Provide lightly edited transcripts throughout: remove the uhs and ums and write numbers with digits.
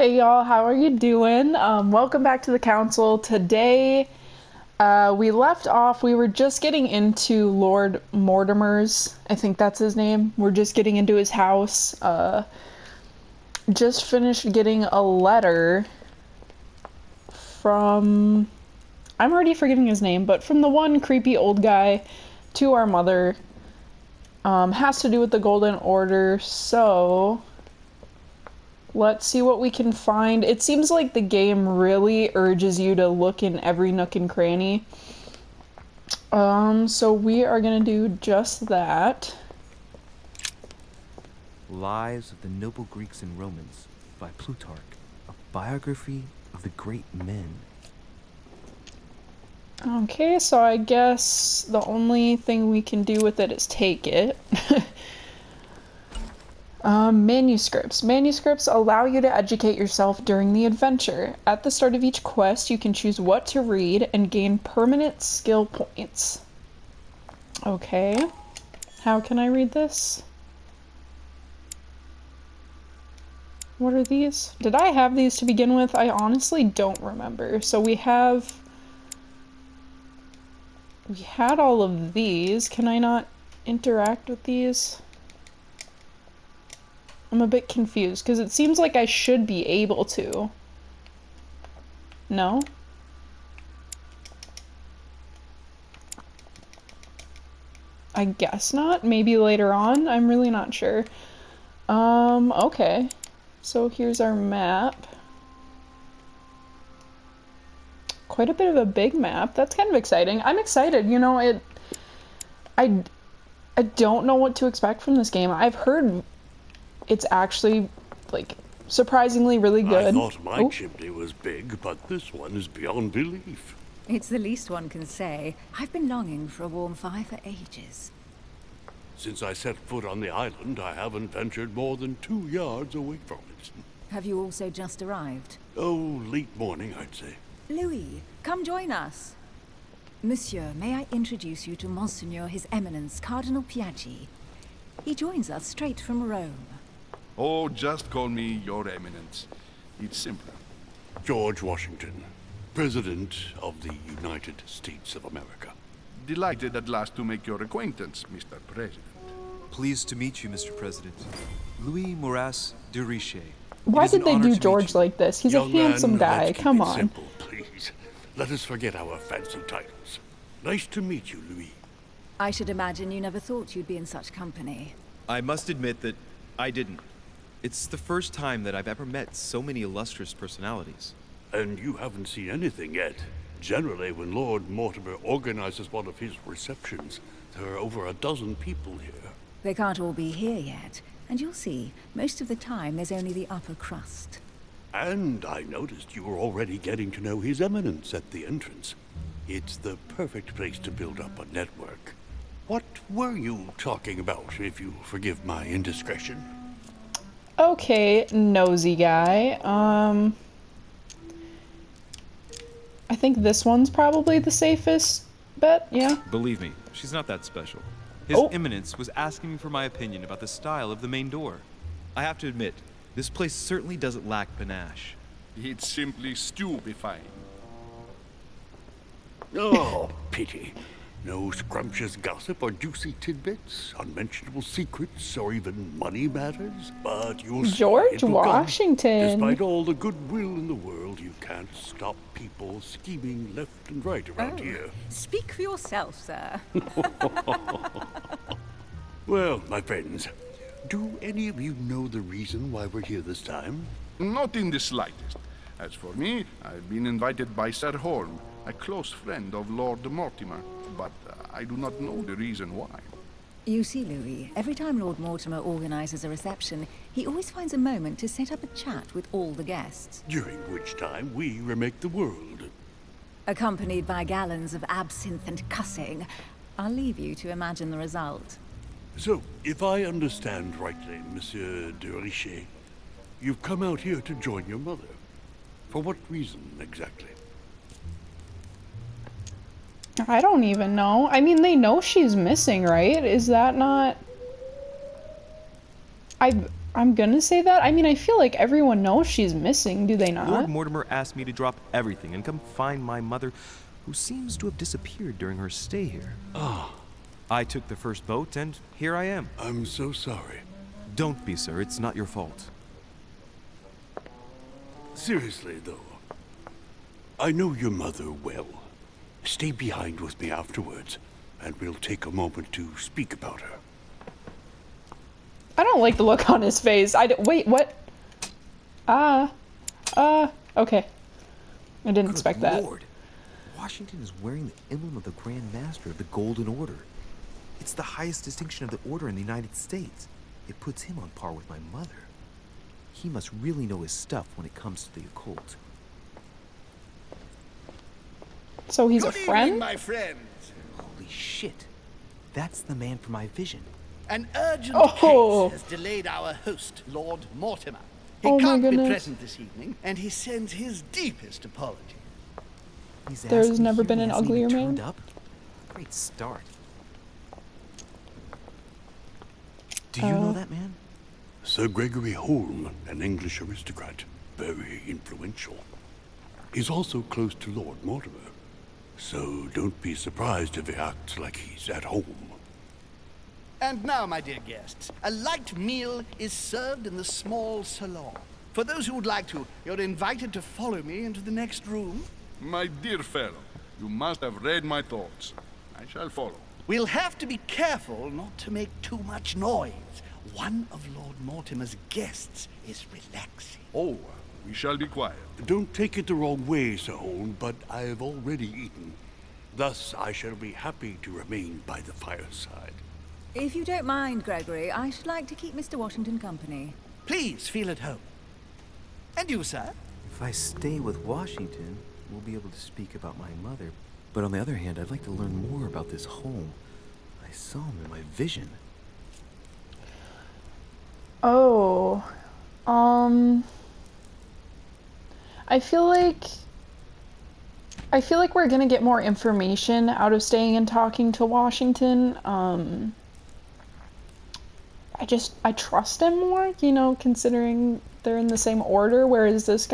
Hey y'all, how are you doing? Welcome back to the council. Today, we left off, we were just getting into Lord Mortimer's, I think that's his name. We're just getting into his house. Just finished getting a letter from, I'm already forgetting his name, but from the one creepy old guy to our mother. Has to do with the Golden Order, so let's see what we can find. It seems like the game really urges you to look in every nook and cranny. So we are gonna do just that. Lives of the Noble Greeks and Romans by Plutarch, a biography of the great men. Okay, so I guess the only thing we can do with it is take it. Manuscripts. Manuscripts allow you to educate yourself during the adventure. At the start of each quest, you can choose what to read and gain permanent skill points. Okay, how can I read this? What are these? Did I have these to begin with? I honestly don't remember. So we had all of these. Can I not interact with these? I'm a bit confused because it seems like I should be able to. No? I guess not. Maybe later on. I'm really not sure. Okay. So here's our map. Quite a bit of a big map. That's kind of exciting. I'm excited. You know, I don't know what to expect from this game. I've heard it's actually, like, surprisingly really good. I thought my chimney was big, but this one is beyond belief. It's the least one can say. I've been longing for a warm fire for ages. Since I set foot on the island, I haven't ventured more than 2 yards away from it. Have you also just arrived? Oh, late morning, I'd say. Louis, come join us. Monsieur, may I introduce you to Monseigneur His Eminence Cardinal Piaggi? He joins us straight from Rome. Oh, just call me Your Eminence. It's simpler. George Washington, President of the United States of America. Delighted at last to make your acquaintance, Mr. President. Pleased to meet you, Mr. President. Louis Moras de Riche. Why did they do George like this? He's a handsome guy. Let's keep Come it on. simple, please. Let us forget our fancy titles. Nice to meet you, Louis. I should imagine you never thought you'd be in such company. I must admit that I didn't. It's the first time that I've ever met so many illustrious personalities. And you haven't seen anything yet. Generally, when Lord Mortimer organizes one of his receptions, there are over a dozen people here. They can't all be here yet, and you'll see, most of the time there's only the upper crust. And I noticed you were already getting to know His Eminence at the entrance. It's the perfect place to build up a network. What were you talking about, if you forgive my indiscretion? Okay, nosy guy. I think this one's probably the safest bet, yeah? Believe me, she's not that special. His Eminence was asking me for my opinion about the style of the main door. I have to admit, this place certainly doesn't lack panache. It's simply stupefying. Oh, pity. No scrumptious gossip or juicy tidbits, unmentionable secrets, or even money matters. But you'll see George it will come. Washington. Despite all the goodwill in the world, you can't stop people scheming left and right around here. Speak for yourself, sir. Well, my friends, do any of you know the reason why we're here this time? Not in the slightest. As for me, I've been invited by Sir Holm, a close friend of Lord Mortimer, but I do not know the reason why. You see, Louis, every time Lord Mortimer organizes a reception, he always finds a moment to set up a chat with all the guests. During which time we remake the world. Accompanied by gallons of absinthe and cussing. I'll leave you to imagine the result. So, if I understand rightly, Monsieur de Richet, you've come out here to join your mother. For what reason, exactly? I don't even know. I mean, they know she's missing, right? Is that not... I'm gonna say that. I mean, I feel like everyone knows she's missing, do they Lord not? Mortimer asked me to drop everything and come find my mother, who seems to have disappeared during her stay here. Ah, I took the first boat, and here I am. I'm so sorry. Don't be, sir. It's not your fault. Seriously, though, I know your mother well. Stay behind with me afterwards, and we'll take a moment to speak about her. I don't like the look on his face. Wait, what? Okay. I didn't expect Good that. Lord. Washington is wearing the emblem of the Grand Master of the Golden Order. It's the highest distinction of the Order in the United States. It puts him on par with my mother. He must really know his stuff when it comes to the occult. So he's a Good friend? evening, my friends. Holy shit. That's the man from my vision. An urgent Oh. case has delayed our host, Lord Mortimer. He Oh my can't be goodness. present this evening, and he sends his deepest apologies. He's There's asking never here been and an hasn't even uglier man. turned up? Great start. Do you know that man? Sir Gregory Holm, an English aristocrat, very influential. He's also close to Lord Mortimer, so don't be surprised if he acts like he's at home. And now, my dear guests, a light meal is served in the small salon. For those who would like to, you're invited to follow me into the next room. My dear fellow, you must have read my thoughts. I shall follow. We'll have to be careful not to make too much noise. One of Lord Mortimer's guests is relaxing. Oh, we shall be quiet. Don't take it the wrong way, Sir Holm, but I have already eaten. Thus, I shall be happy to remain by the fireside. If you don't mind, Gregory, I should like to keep Mr. Washington company. Please feel at home. And you, sir? If I stay with Washington, we'll be able to speak about my mother. But on the other hand, I'd like to learn more about this home. I saw him in my vision. Oh. I feel like we're gonna get more information out of staying and talking to Washington. I trust him more, you know, considering they're in the same order, whereas this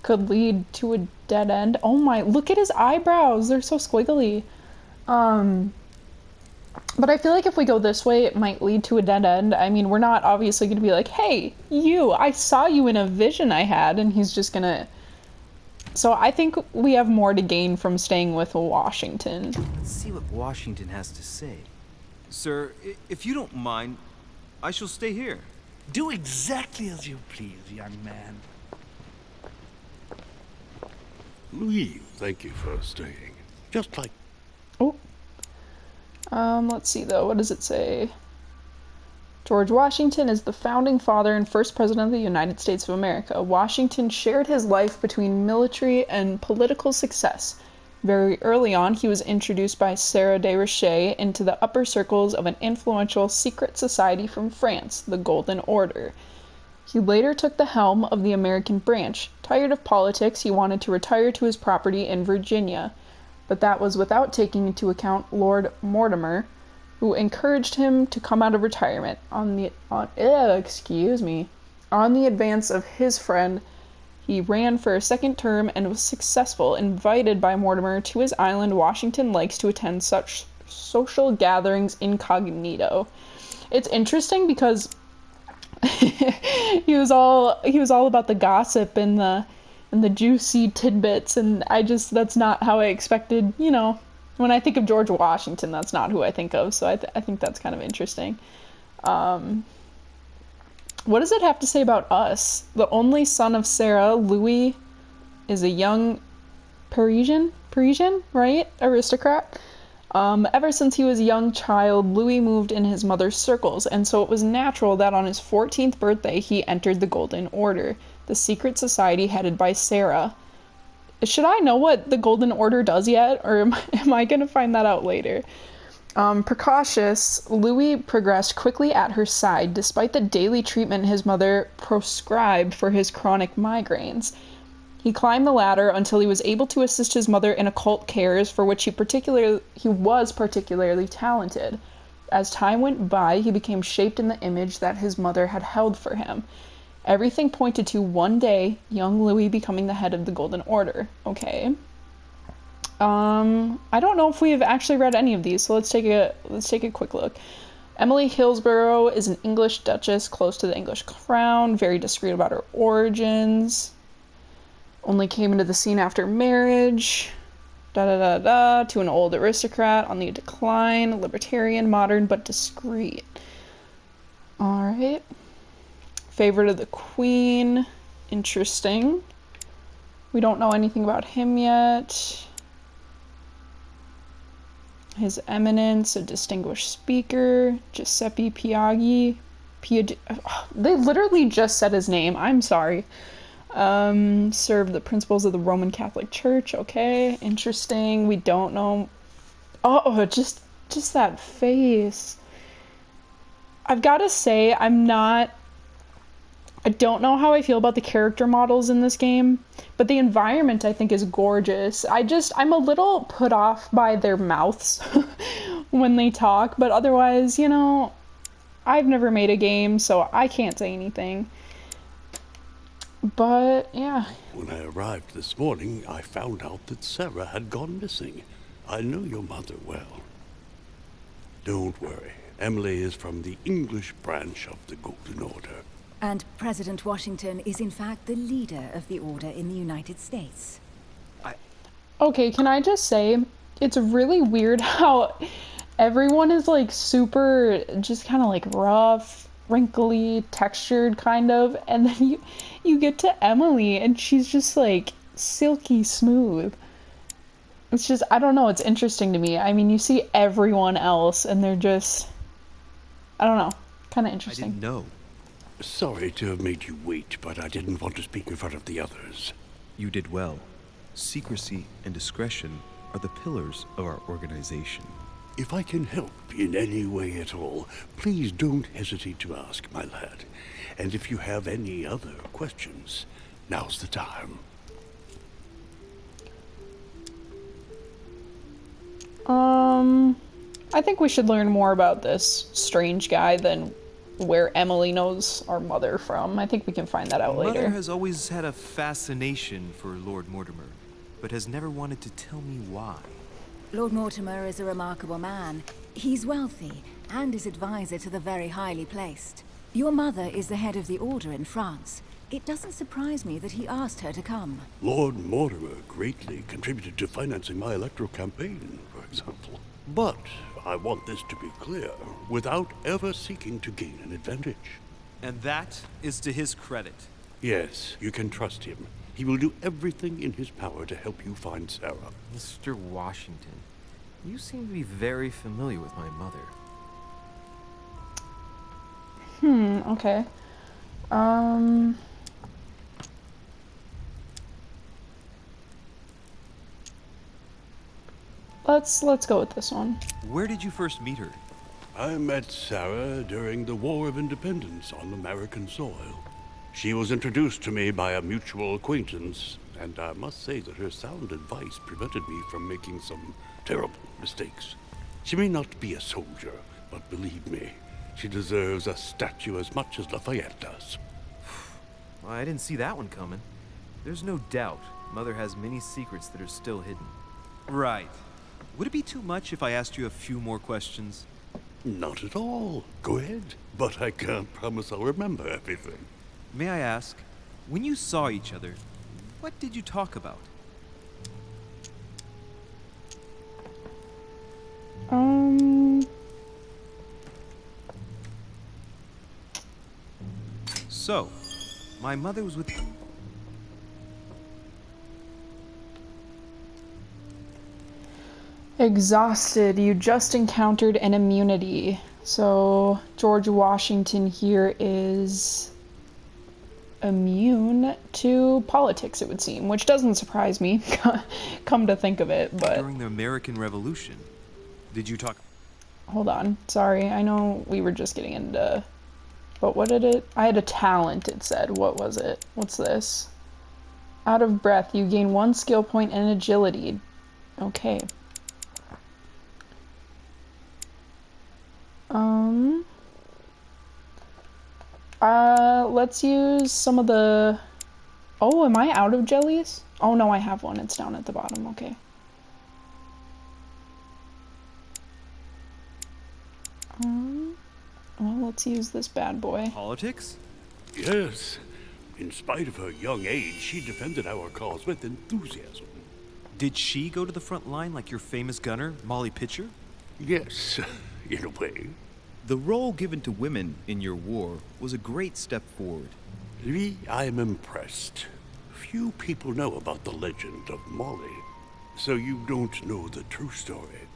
could lead to a dead end. Oh my, look at his eyebrows. They're so squiggly. But I feel like if we go this way, it might lead to a dead end. I mean, we're not obviously going to be like, hey, I saw you in a vision I had, and he's just going to... So I think we have more to gain from staying with Washington. Let's see what Washington has to say. Sir, if you don't mind, I shall stay here. Do exactly as you please, young man. Louis, thank you for staying. Just like... Oh. Let's see though, what does it say? George Washington is the founding father and first president of the United States of America. Washington shared his life between military and political success. Very early on, he was introduced by Sarah de Richet into the upper circles of an influential secret society from France, the Golden Order. He later took the helm of the American branch. Tired of politics, he wanted to retire to his property in Virginia, but that was without taking into account Lord Mortimer, who encouraged him to come out of retirement on the advance of his friend. He ran for a second term and was successful. Invited by Mortimer to his island, Washington likes to attend such social gatherings incognito. It's interesting because he was all about the gossip and the juicy tidbits, and that's not how I expected, you know. When I think of George Washington, that's not who I think of, so I think that's kind of interesting. What does it have to say about us? The only son of Sarah, Louis, is a young Parisian, right? Aristocrat. Ever since he was a young child, Louis moved in his mother's circles, and so it was natural that on his 14th birthday he entered the Golden Order, the secret society headed by Sarah. Should I know what the Golden Order does yet, or am I going to find that out later? Precautious, Louis progressed quickly at her side, despite the daily treatment his mother prescribed for his chronic migraines. He climbed the ladder until he was able to assist his mother in occult cares, for which he was particularly talented. as time went by, he became shaped in the image that his mother had held for him. Everything pointed to one day young Louis becoming the head of the Golden Order. Okay. I don't know if we have actually read any of these, so let's take a quick look. Emily Hillsborough is an English duchess close to the English crown, very discreet about her origins. Only came into the scene after marriage. To an old aristocrat on the decline, libertarian, modern, but discreet. Alright. Favorite of the Queen. Interesting. We don't know anything about him yet. His Eminence, a distinguished speaker. Giuseppe Piaggi. They literally just said his name. I'm sorry. Serve the principles of the Roman Catholic Church. Okay, interesting. We don't know. Oh, just that face. I've got to say, I don't know how I feel about the character models in this game, but the environment I think is gorgeous. I'm a little put off by their mouths when they talk, but otherwise, you know, I've never made a game, so I can't say anything. But, yeah. When I arrived this morning, I found out that Sarah had gone missing. I know your mother well. Don't worry. Emily is from the English branch of the Golden Order. And President Washington is in fact the leader of the Order in the United States. Okay, can I just say, it's really weird how everyone is like super, just kind of like rough, wrinkly, textured kind of, and then you get to Emily and she's just like silky smooth. It's just, I don't know, it's interesting to me. I mean, you see everyone else and they're just, I don't know, kind of I interesting. didn't know. Sorry to have made you wait, but I didn't want to speak in front of the others. You did well. Secrecy and discretion are the pillars of our organization. If I can help in any way at all, please don't hesitate to ask, my lad. And if you have any other questions, now's the time. I think we should learn more about this strange guy than where Emily knows our mother from. I think we can find that out later. Mother has always had a fascination for Lord Mortimer, but has never wanted to tell me why. Lord Mortimer is a remarkable man. He's wealthy and is advisor to the very highly placed. Your mother is the head of the Order in France. It doesn't surprise me that he asked her to come. Lord Mortimer greatly contributed to financing my electoral campaign, for example. But I want this to be clear, without ever seeking to gain an advantage. And that is to his credit. Yes, you can trust him. He will do everything in his power to help you find Sarah. Mr. Washington, you seem to be very familiar with my mother. Okay. Let's go with this one. Where did you first meet her? I met Sarah during the War of Independence on American soil. She was introduced to me by a mutual acquaintance, and I must say that her sound advice prevented me from making some terrible mistakes. She may not be a soldier, but believe me, she deserves a statue as much as Lafayette does. Well, I didn't see that one coming. There's no doubt Mother has many secrets that are still hidden. Right. Would it be too much if I asked you a few more questions? Not at all. Go ahead. But I can't promise I'll remember everything. May I ask, when you saw each other, what did you talk about? So, my mother was with... Exhausted. You just encountered an immunity. So, George Washington here is immune to politics, it would seem, which doesn't surprise me, come to think of it, but... During the American Revolution, did you talk... Hold on. Sorry, I know we were just getting into... But what did it... I had a talent, it said. What was it? What's this? Out of breath. You gain 1 skill point and agility. Okay. Um, let's use some of the... Oh, am I out of jellies? Oh no, I have one. It's down at the bottom. Okay. Well, let's use this bad boy. Politics? Yes. In spite of her young age, she defended our cause with enthusiasm. Did she go to the front line like your famous gunner, Molly Pitcher? Yes, in a way. The role given to women in your war was a great step forward. Louis, I am impressed. Few people know about the legend of Molly, so you don't know the true story.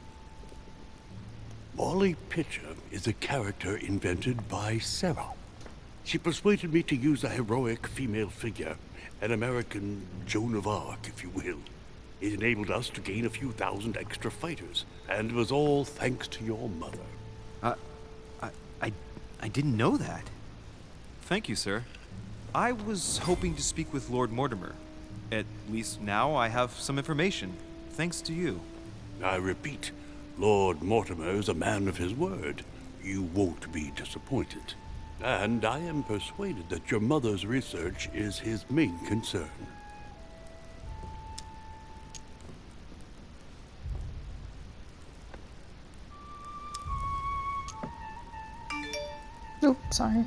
Molly Pitcher is a character invented by Sarah. She persuaded me to use a heroic female figure, an American Joan of Arc, if you will. It enabled us to gain a few thousand extra fighters, and it was all thanks to your mother. I didn't know that. Thank you, sir. I was hoping to speak with Lord Mortimer. At least now I have some information, thanks to you. I repeat, Lord Mortimer is a man of his word. You won't be disappointed. And I am persuaded that your mother's research is his main concern. Oh, sorry.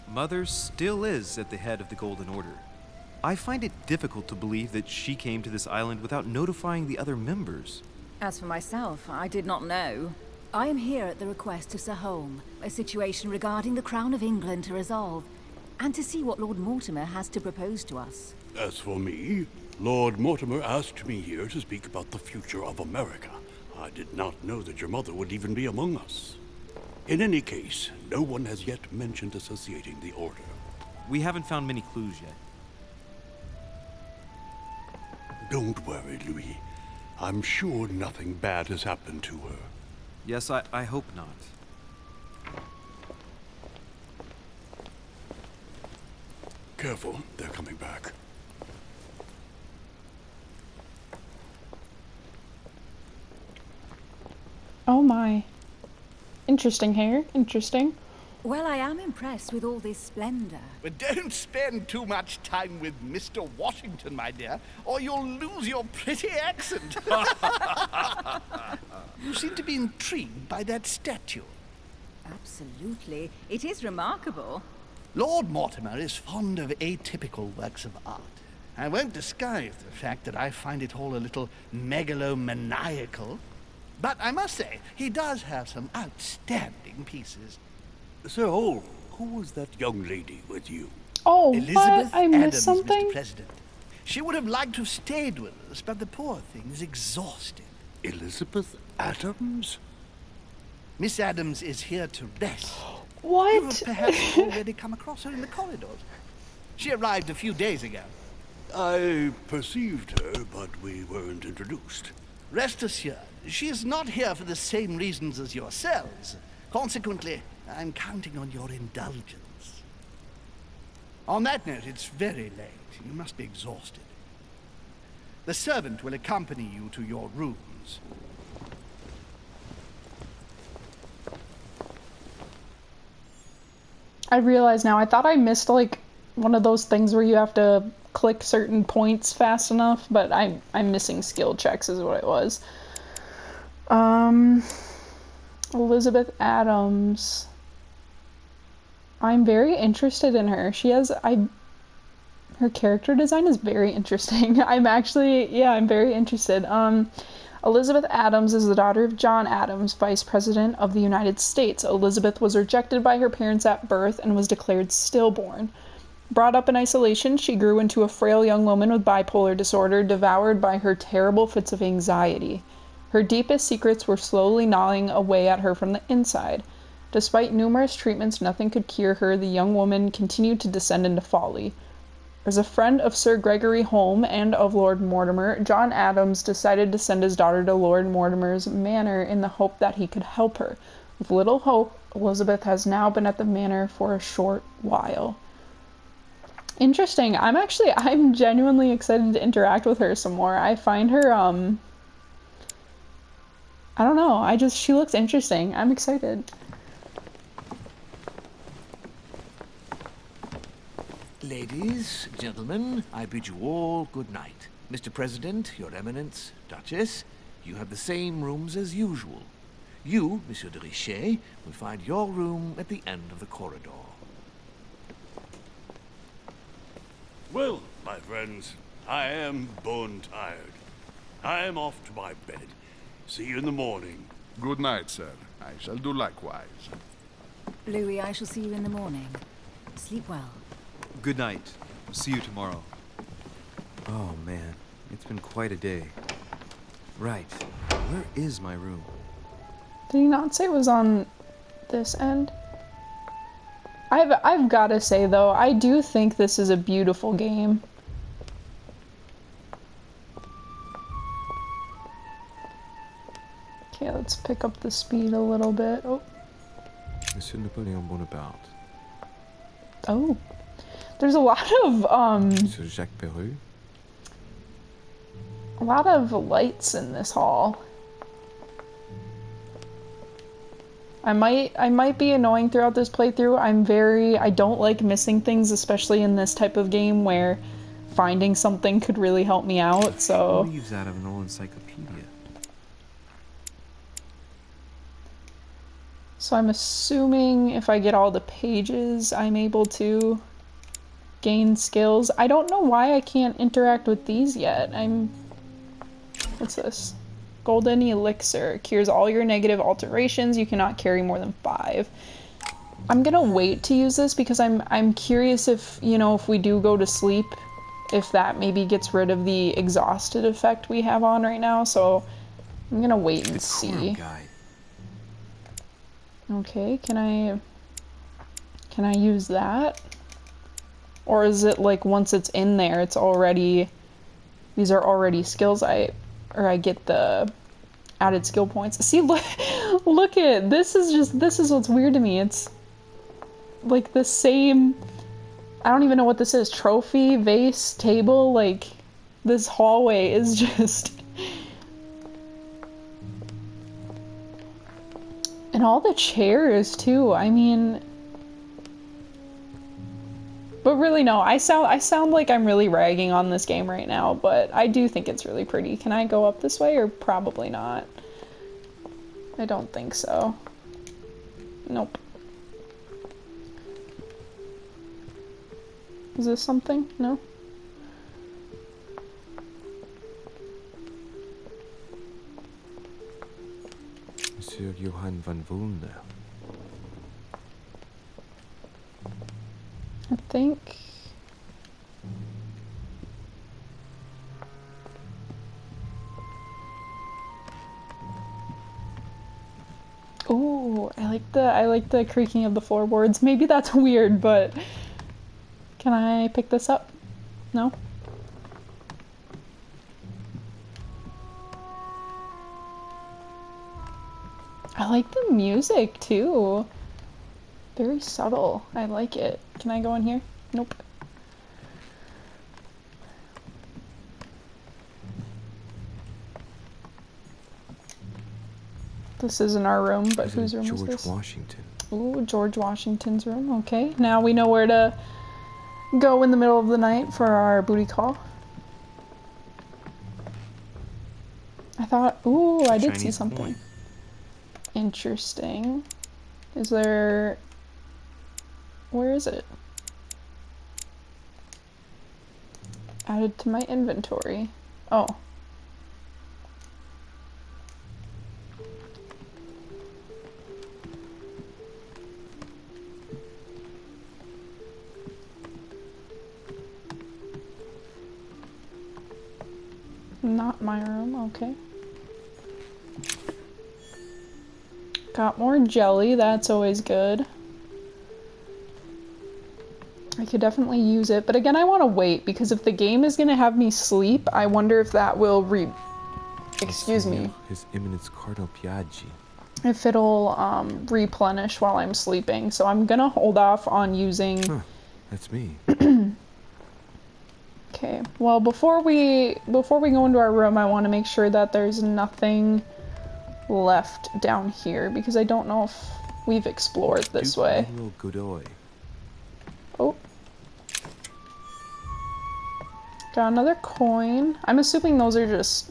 Mother still is at the head of the Golden Order. I find it difficult to believe that she came to this island without notifying the other members. As for myself, I did not know. I am here at the request of Sir Holm, a situation regarding the Crown of England to resolve, and to see what Lord Mortimer has to propose to us. As for me, Lord Mortimer asked me here to speak about the future of America. I did not know that your mother would even be among us. In any case, no one has yet mentioned associating the Order. We haven't found many clues yet. Don't worry, Louis. I'm sure nothing bad has happened to her. Yes, I hope not. Careful, they're coming back. Oh my. Interesting hair. Interesting. Well, I am impressed with all this splendor. But don't spend too much time with Mr. Washington, my dear, or you'll lose your pretty accent. You seem to be intrigued by that statue. Absolutely. It is remarkable. Lord Mortimer is fond of atypical works of art. I won't disguise the fact that I find it all a little megalomaniacal. But I must say, he does have some outstanding pieces. Sir Holm, who was that young lady with you? Oh, Elizabeth what? I missed Adams, something? Mr. President. She would have liked to have stayed with us, but the poor thing is exhausted. Elizabeth Adams? Miss Adams is here to rest. You What? have perhaps already come across her in the corridors. She arrived a few days ago. I perceived her, but we weren't introduced. Rest assured, she is not here for the same reasons as yourselves. Consequently, I'm counting on your indulgence. On that note, it's very late. You must be exhausted. The servant will accompany you to your rooms. I realize now. I thought I missed like one of those things where you have to click certain points fast enough, but I'm missing skill checks is what it was. Elizabeth Adams. I'm very interested in her. Her character design is very interesting. I'm very interested. Elizabeth Adams is the daughter of John Adams, Vice President of the United States. Elizabeth was rejected by her parents at birth and was declared stillborn. Brought up in isolation, she grew into a frail young woman with bipolar disorder, devoured by her terrible fits of anxiety. Her deepest secrets were slowly gnawing away at her from the inside. Despite numerous treatments, nothing could cure her. The young woman continued to descend into folly. As a friend of Sir Gregory Holm and of Lord Mortimer, John Adams decided to send his daughter to Lord Mortimer's manor in the hope that he could help her. With little hope, Elizabeth has now been at the manor for a short while. Interesting. I'm genuinely excited to interact with her some more. I find her, I don't know. She looks interesting. I'm excited. Ladies, gentlemen, I bid you all good night. Mr. President, Your Eminence, Duchess, you have the same rooms as usual. You, Monsieur de Richet, will find your room at the end of the corridor. Well, my friends, I am bone tired. I am off to my bed. See you in the morning. Good night, sir. I shall do likewise. Louis, I shall see you in the morning. Sleep well. Good night. See you tomorrow. Oh man, it's been quite a day. Right, where is my room? Did he not say it was on this end? I've gotta say though, I do think this is a beautiful game. Okay, let's pick up the speed a little bit. Oh. Monsieur Napoleon Bonaparte. Oh. There's a lot of Monsieur Jacques Peru. a lot of lights in this hall. I might be annoying throughout this playthrough. I don't like missing things, especially in this type of game where finding something could really help me out, so... Leaves out of an old encyclopedia. So I'm assuming if I get all the pages, I'm able to gain skills. I don't know why I can't interact with these yet. What's this? Golden Elixir. Cures all your negative alterations. You cannot carry more than 5. I'm gonna wait to use this because I'm curious if, you know, if we do go to sleep, if that maybe gets rid of the exhausted effect we have on right now, so I'm gonna wait and see. Guide. Okay, can I use that? Or is it like once it's in there, it's already, these are already skills I get the added skill points. See, look at, this is what's weird to me. It's like the same, I don't even know what this is, trophy, vase, table, like this hallway is just, and all the chairs too, I mean, but really no, I sound like I'm really ragging on this game right now, but I do think it's really pretty. Can I go up this way or probably not? I don't think so. Nope. Is this something? No? Monsieur Johann van Vulner. I think... Ooh, I like the creaking of the floorboards. Maybe that's weird, but can I pick this up? No? I like the music too. Very subtle. I like it. Can I go in here? Nope. This isn't our room, but whose room is this? George Washington. Ooh, George Washington's room. Okay, now we know where to go in the middle of the night for our booty call. I thought, ooh, I did see Chinese something. coin. Interesting. Is there... Where is it? Added to my inventory. Oh. Not my room, okay. Got more jelly, that's always good. I could definitely use it, but again, I want to wait, because if the game is going to have me sleep, I wonder if that will excuse me. His Eminence Cardinal Piaggi. If it'll replenish while I'm sleeping, so I'm gonna hold off on using... Huh, that's me. Okay, well before we go into our room, I want to make sure that there's nothing left down here because I don't know if we've explored this Duke way. Manuel Godoy. Oh. Got another coin. I'm assuming those are just...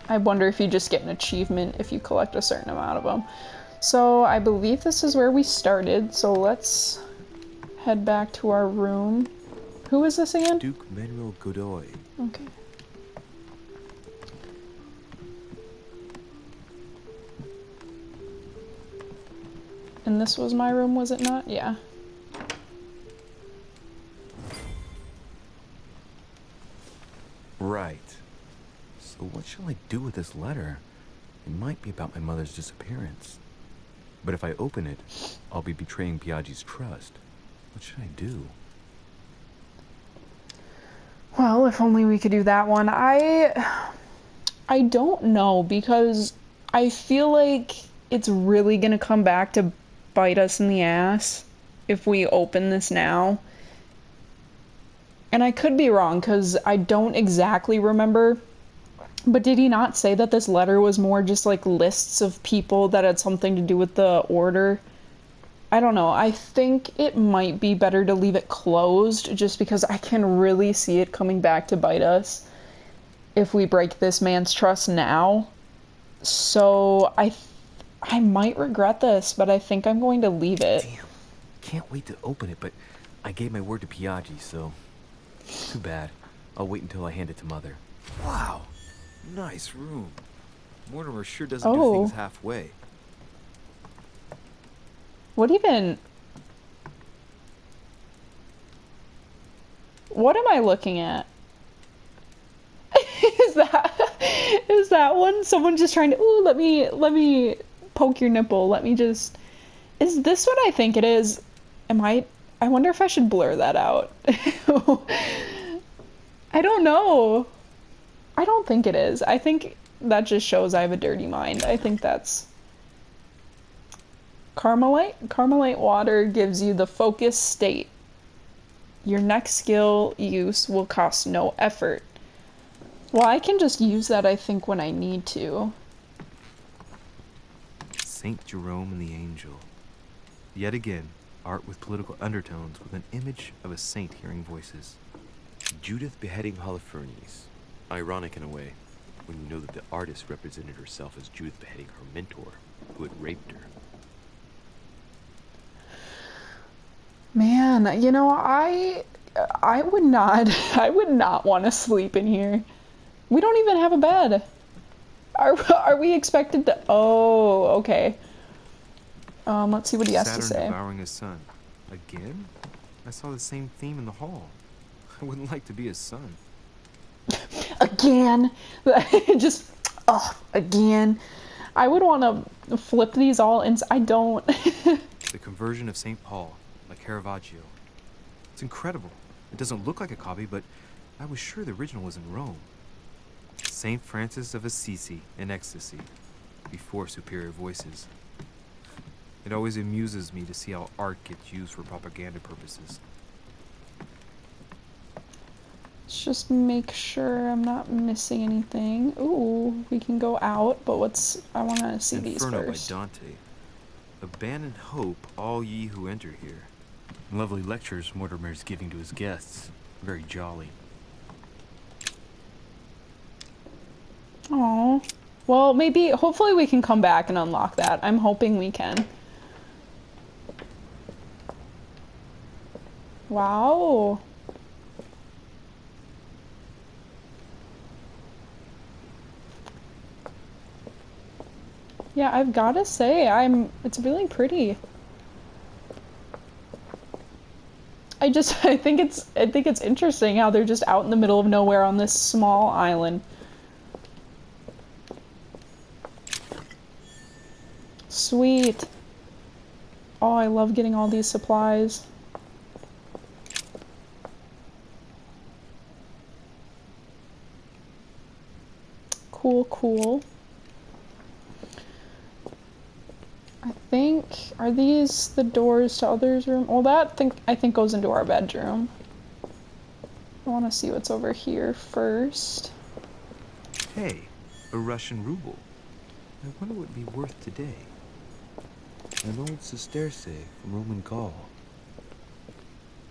I wonder if you just get an achievement if you collect a certain amount of them. So I believe this is where we started, so let's head back to our room. Who is this again? Duke Manuel Godoy. Okay. And this was my room, was it not? Yeah. Right. So what shall I do with this letter? It might be about my mother's disappearance. But if I open it, I'll be betraying Biaggi's trust. What should I do? Well, if only we could do that one. I don't know, because I feel like it's really gonna come back to bite us in the ass if we open this now. And I could be wrong, because I don't exactly remember. But did he not say that this letter was more just like lists of people that had something to do with the order? I don't know. I think it might be better to leave it closed just because I can really see it coming back to bite us if we break this man's trust now. So I might regret this, but I think I'm going to leave it. Damn. Can't wait to open it, but I gave my word to Biaggi, so... Too bad. I'll wait until I hand it to Mother. Wow. Nice room. Mortimer sure doesn't do Oh. things halfway. What even... What am I looking at? Is that one? Someone just trying to, ooh, let me poke your nipple. Let me just... Is this what I think it is? I wonder if I should blur that out. I don't know. I don't think it is. I think that just shows I have a dirty mind. I think that's... Carmelite? Carmelite water gives you the focus state. Your next skill use will cost no effort. Well, I can just use that, I think, when I need to. Saint Jerome and the Angel. Yet again, art with political undertones with an image of a saint hearing voices. Judith beheading Holofernes. Ironic in a way, when you know that the artist represented herself as Judith beheading her mentor, who had raped her. Man, you know, I would not want to sleep in here. We don't even have a bed. Are we expected to? Oh, okay. Let's see what he has to Saturn say. devouring his son. Again? I saw the same theme in the hall. I wouldn't like to be his son. Again. Just, again. I would want to flip these all in. I don't. The conversion of St. Paul, like Caravaggio. It's incredible. It doesn't look like a copy, but I was sure the original was in Rome. St. Francis of Assisi in ecstasy, before superior voices. It always amuses me to see how art gets used for propaganda purposes. Let's just make sure I'm not missing anything. Ooh, we can go out, but I want to see these Inferno first. by Dante. Abandon hope, all ye who enter here. Lovely lectures Mortimer's giving to his guests. Very jolly. Oh, well, hopefully we can come back and unlock that. I'm hoping we can. Wow. Yeah, I've gotta say, it's really pretty. I think it's interesting how they're just out in the middle of nowhere on this small island. Sweet. Oh, I love getting all these supplies. Cool, cool. I think, are these the doors to others' room? Well, I think goes into our bedroom. I want to see what's over here first. Hey, a Russian ruble. I wonder what it'd be worth today. An old sesterce from Roman Gaul.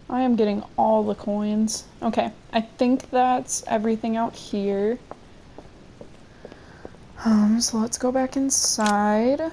I am getting all the coins. Okay, I think that's everything out here. So let's go back inside.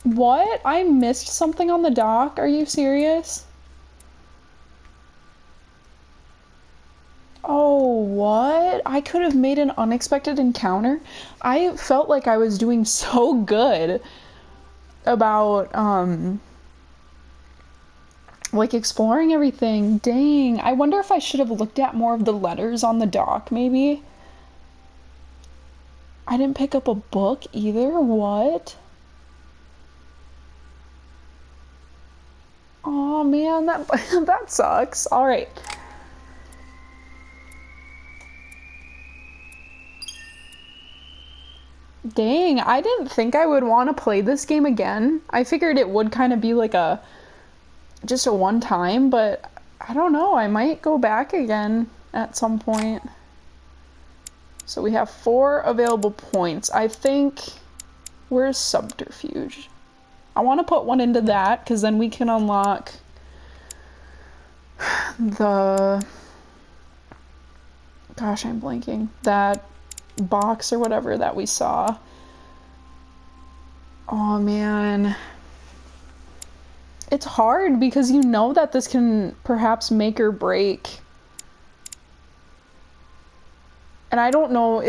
What? I missed something on the dock? Are you serious? Oh, what? I could have made an unexpected encounter. I felt like I was doing so good about, like exploring everything. Dang. I wonder if I should have looked at more of the letters on the dock, maybe? I didn't pick up a book either. What? Oh man, that that sucks. All right. Dang, I didn't think I would want to play this game again. I figured it would kind of be like just a one time, but I don't know. I might go back again at some point. So we have 4 available points. I think, where's Subterfuge? I want to put one into that, because then we can unlock the... Gosh, I'm blanking. That box or whatever that we saw. Oh, man. It's hard, because you know that this can perhaps make or break. And I don't know,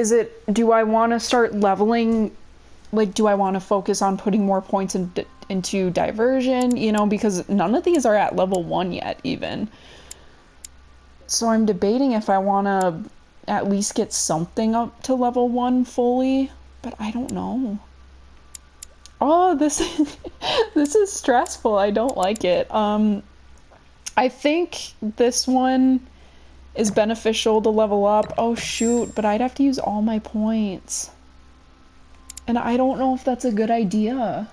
do I want to start leveling... Like, do I want to focus on putting more points into diversion, you know, because none of these are at level 1 yet, even. So I'm debating if I want to at least get something up to level 1 fully, but I don't know. Oh, this is stressful. I don't like it. I think this one is beneficial to level up. Oh, shoot, but I'd have to use all my points. And I don't know if that's a good idea.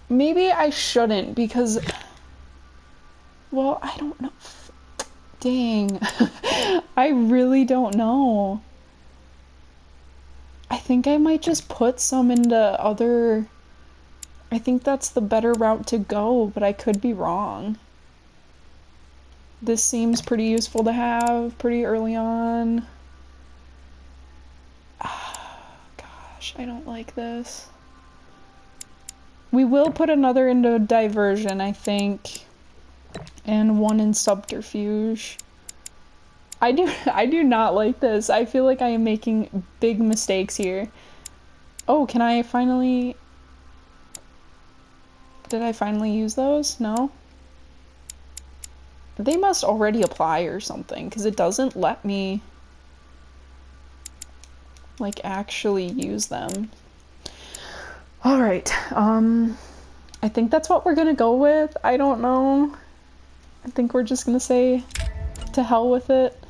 Maybe I shouldn't, because... Well, I don't know. Dang. I really don't know. I think I might just put some into other... I think that's the better route to go, but I could be wrong. This seems pretty useful to have pretty early on. Gosh, I don't like this. We will put another into diversion, I think. And one in subterfuge. I do not like this. I feel like I am making big mistakes here. Oh, can I finally... Did I finally use those? No? They must already apply or something, because it doesn't let me, like, actually use them. Alright, I think that's what we're gonna go with. I don't know. I think we're just gonna say to hell with it.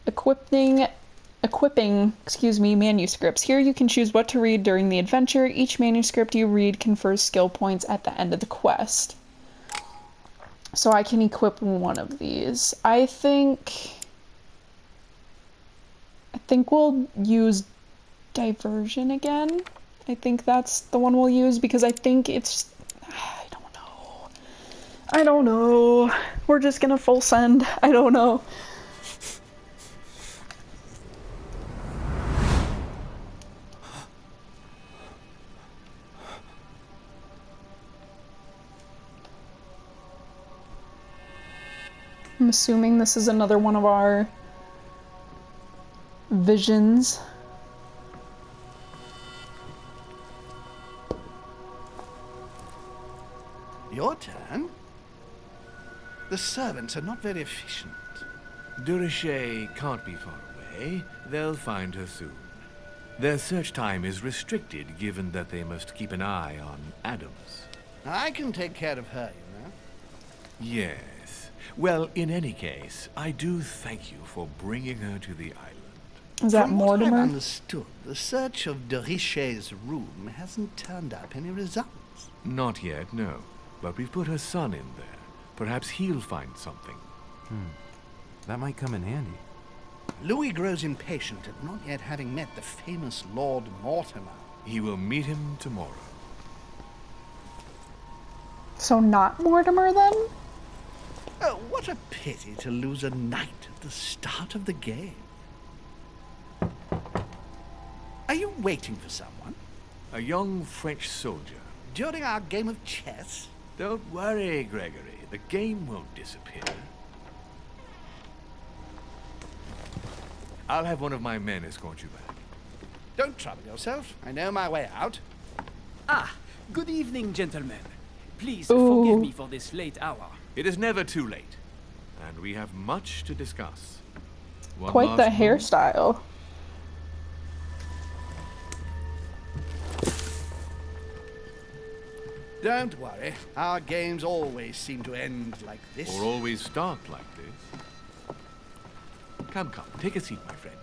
Equipping, manuscripts. Here you can choose what to read during the adventure. Each manuscript you read confers skill points at the end of the quest. So I can equip one of these. I think we'll use diversion again. I think that's the one we'll use, because I think it's... I don't know. We're just gonna full send. I don't know. I'm assuming this is another one of our visions. Your turn? The servants are not very efficient. De Richet can't be far away. They'll find her soon. Their search time is restricted, given that they must keep an eye on Adams. I can take care of her, you know. Yes. Well, in any case, I do thank you for bringing her to the island. Is that From what I've Mortimer? understood, the search of de Richet's room hasn't turned up any results. Not yet, no. But we've put her son in there. Perhaps he'll find something. That might come in handy. Louis grows impatient at not yet having met the famous Lord Mortimer. He will meet him tomorrow. So not Mortimer then? Oh, what a pity to lose a knight at the start of the game. Are you waiting for someone? A young French soldier. During our game of chess? Don't worry, Gregory. The game won't disappear. I'll have one of my men escort you back. Don't trouble yourself. I know my way out. Ah, good evening, gentlemen. Please Ooh. forgive me for this late hour. It is never too late. And we have much to discuss. One Quite the last move. hairstyle. Don't worry. Our games always seem to end like this. Or always start like this. Come, take a seat, my friend.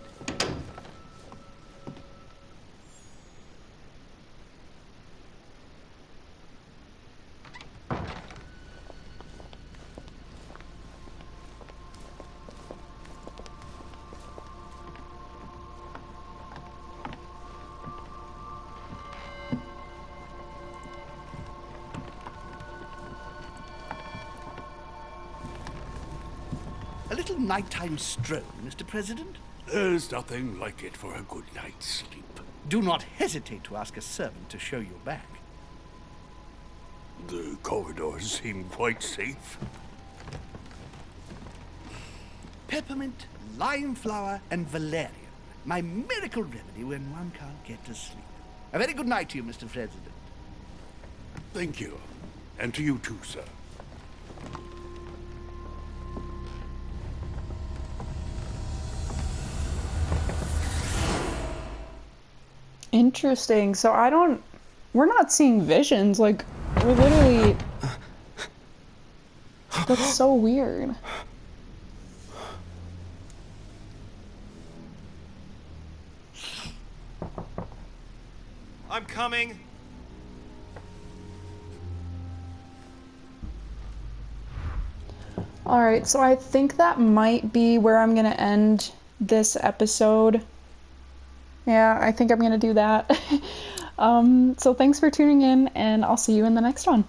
A little nighttime stroll, Mr. President? There's nothing like it for a good night's sleep. Do not hesitate to ask a servant to show you back. The corridors seem quite safe. Peppermint, lime flower, and valerian. My miracle remedy when one can't get to sleep. A very good night to you, Mr. President. Thank you. And to you too, sir. Interesting. So we're not seeing visions. Like, we're literally... That's so weird. I'm coming. Alright, so I think that might be where I'm gonna end this episode. Yeah, I think I'm gonna do that. So thanks for tuning in, and I'll see you in the next one.